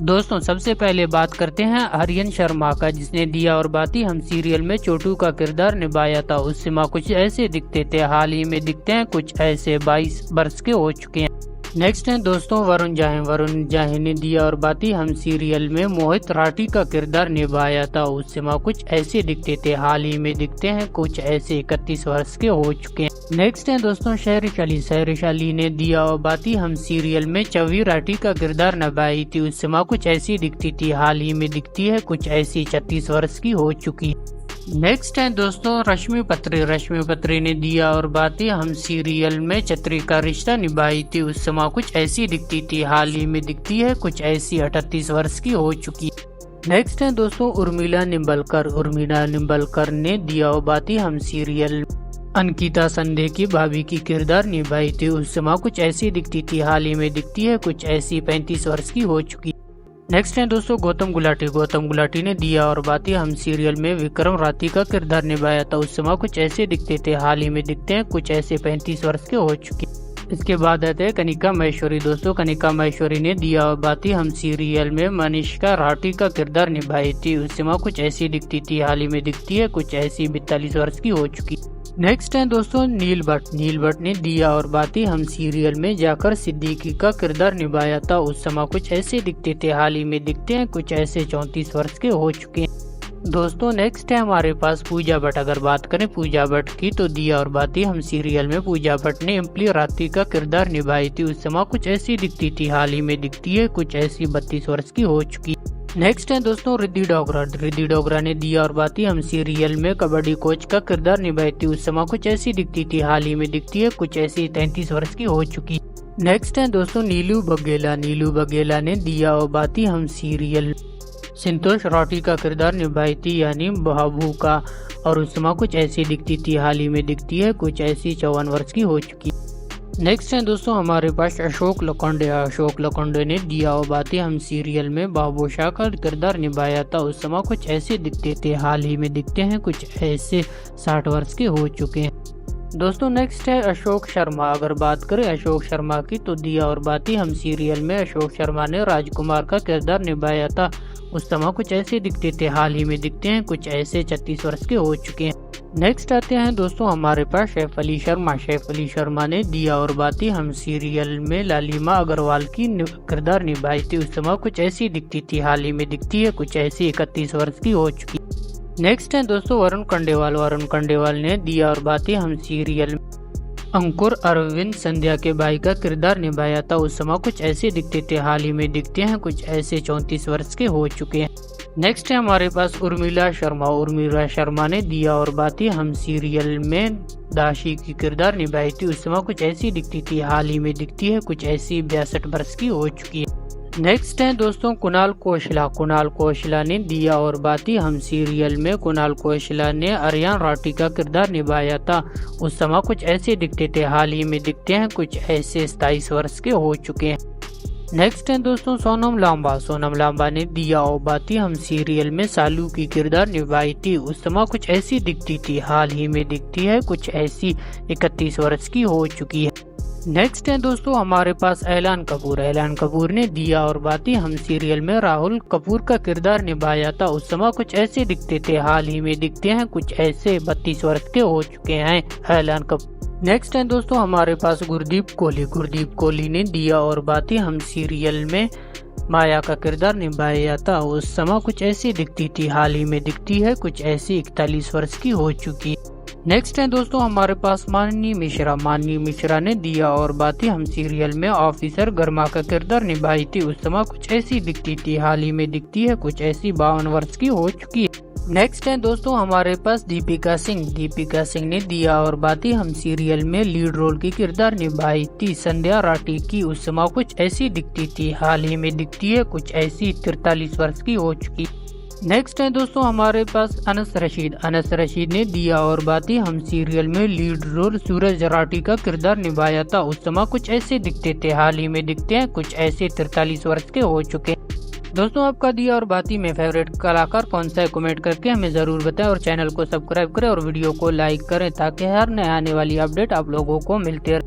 दोस्तों सबसे पहले बात करते हैं आर्यन शर्मा का, जिसने दिया और बाती हम सीरियल में छोटू का किरदार निभाया था। उस समय कुछ ऐसे दिखते थे, हाल ही में दिखते हैं कुछ ऐसे। 22 वर्ष के हो चुके हैं। नेक्स्ट है दोस्तों वरुण जाहे ने दिया और बाती हम सीरियल में मोहित राठी का किरदार निभाया था। उस समय कुछ ऐसे दिखते थे, हाल ही में दिखते हैं कुछ ऐसे। 31 वर्ष के हो चुके हैं। नेक्स्ट है दोस्तों शहरिशाली ने दिया और बाती हम सीरियल में चवी राठी का किरदार निभाई थी। उस समय कुछ ऐसी दिखती थी, हाल ही में दिखती है कुछ ऐसी। 36 वर्ष की हो चुकी। नेक्स्ट है दोस्तों रश्मि पत्री ने दिया और बाती हम सीरियल में छतरी का रिश्ता निभाई थी। उस समय कुछ ऐसी दिखती थी, हाल ही में दिखती है कुछ ऐसी। 38 वर्ष की हो चुकी। नेक्स्ट है दोस्तों उर्मिला निम्बलकर ने दिया और बाती हम सीरियल अंकिता संधे की भाभी की किरदार निभाई थी। उस समय कुछ ऐसी दिखती थी, हाल ही में दिखती है कुछ ऐसी। 35 वर्ष की हो चुकी। नेक्स्ट है दोस्तों गौतम गुलाटी ने दिया और बाती हम सीरियल में विक्रम राठी का किरदार निभाया था। उस समय कुछ ऐसे दिखते थे, हाल ही में दिखते हैं कुछ ऐसे। 35 वर्ष के हो चुके। इसके बाद आते हैं कनिका महेश्वरी। दोस्तों कनिका महेश्वरी ने दिया और बाती हम सीरियल में मनीषा राठी का किरदार निभाई थी। उस समय कुछ ऐसी दिखती थी, हाल ही में दिखती है कुछ ऐसी। 42 वर्ष की हो चुकी। नेक्स्ट है दोस्तों नील भट्ट ने दिया और बाती हम सीरियल में जाकर सिद्दीकी का किरदार निभाया था। उस समय कुछ ऐसे दिखते थे, हाल ही में दिखते हैं कुछ ऐसे। 34 वर्ष के हो चुके हैं। दोस्तों नेक्स्ट है हमारे पास पूजा भट्ट। अगर बात करें पूजा भट्ट की तो दिया और बाती हम सीरियल में पूजा भट्ट ने इम्पली राठी का किरदार निभाई थी। उस समय कुछ ऐसी दिखती थी, हाल ही में दिखती है कुछ ऐसी। 32 वर्ष की हो चुकी। नेक्स्ट है दोस्तों रिद्धि डोगरा ने दिया और बाती हम सीरियल में कबड्डी कोच का किरदार निभाई थी। उस समय कुछ ऐसी दिखती थी, हाल ही में दिखती है कुछ ऐसी। 33 वर्ष की हो चुकी। नेक्स्ट है दोस्तों नीलू बघेला ने दिया और बाती हम सीरियल संतोष राठी का किरदार निभाई थी, यानी बाबू का। और उस समय कुछ ऐसी दिखती थी, हाल ही में दिखती है कुछ ऐसी। 54 वर्ष की हो चुकी। नेक्स्ट है दोस्तों हमारे पास अशोक लकोंडे ने दिया और बाती हम सीरियल में बाबूशाह का किरदार निभाया था। उस समय कुछ ऐसे दिखते थे, हाल ही में दिखते हैं कुछ ऐसे। 60 वर्ष के हो चुके हैं। दोस्तों नेक्स्ट है अशोक शर्मा। अगर बात करें अशोक शर्मा की तो दिया और बाती हम सीरियल में अशोक शर्मा ने राजकुमार का किरदार निभाया था। उस समय कुछ ऐसे दिखते थे, हाल ही में दिखते हैं कुछ ऐसे। 36 वर्ष के हो चुके हैं। नेक्स्ट आते हैं दोस्तों हमारे पास सैफ अली शर्मा ने दिया और बाती हम सीरियल में लालिमा अग्रवाल की किरदार निभाई थी। उस समय कुछ ऐसी दिखती थी, हाल ही में दिखती है कुछ ऐसी। 31 वर्ष की हो चुकी। नेक्स्ट है दोस्तों वरुण खंडेवाल ने दिया और बाती हम सीरियल अंकुर अरविंद संध्या के भाई का किरदार निभाया था। उस समय कुछ ऐसे दिखते थे, हाल ही में दिखते हैं कुछ ऐसे। 34 वर्ष के हो चुके हैं। नेक्स्ट है हमारे पास उर्मिला शर्मा ने दिया और बाती हम सीरियल में दाशी की किरदार निभाई थी। उस समय कुछ ऐसी दिखती थी, हाल ही में दिखती है कुछ ऐसी। 62 वर्ष की हो चुकी है। नेक्स्ट है दोस्तों कुणाल कौशला ने दिया और बाती हम सीरियल में कुणाल कौशला ने आर्यन राठी का किरदार निभाया था। उस समय कुछ ऐसे दिखते थे, हाल ही में दिखते हैं कुछ ऐसे। 27 वर्ष के हो चुके हैं। नेक्स्ट है दोस्तों सोनम लांबा ने दिया और बाती हम सीरियल में सालू की किरदार निभाई थी। उस समय कुछ ऐसी दिखती थी, हाल ही में दिखती है कुछ ऐसी। 31 वर्ष की हो चुकी है। नेक्स्ट है दोस्तों हमारे पास ऐलान कपूर ने दिया और बाती हम सीरियल में राहुल कपूर का किरदार निभाया था। उस समय कुछ ऐसे दिखते थे, हाल ही में दिखते हैं कुछ ऐसे। 32 वर्ष के हो चुके हैं ऐलान कपूर। नेक्स्ट है दोस्तों हमारे पास गुरदीप कोहली ने दिया और बाती हम सीरियल में माया का किरदार निभाया था। उस समय कुछ ऐसी दिखती थी, हाल ही में दिखती है कुछ ऐसी। 41 वर्ष की हो चुकी। नेक्स्ट है दोस्तों हमारे पास माननी मिश्रा ने दिया और बाती हम सीरियल में ऑफिसर गर्मा का किरदार निभाई थी। उस समय कुछ ऐसी दिखती थी, हाल ही में दिखती है कुछ ऐसी। 52 वर्ष की हो चुकी है। नेक्स्ट है दोस्तों हमारे पास दीपिका सिंह ने दिया और बाती हम सीरियल में लीड रोल की किरदार निभाई थी संध्या राठी की। उस समय कुछ ऐसी दिखती थी, हाल ही में दिखती है कुछ ऐसी। 43 वर्ष की हो चुकी। नेक्स्ट है दोस्तों हमारे पास अनस रशीद ने दिया और बाती हम सीरियल में लीड रोल सूरज राठी का किरदार निभाया था। उस समय कुछ ऐसे दिखते थे, हाल ही में दिखते हैं कुछ ऐसे। 43 वर्ष के हो चुके। दोस्तों आपका दिया और बाती में फेवरेट कलाकार कौन सा है, कमेंट करके हमें जरूर बताएं और चैनल को सब्सक्राइब करें और वीडियो को लाइक करें ताकि हर नए आने वाली अपडेट आप लोगों को मिलती रहे।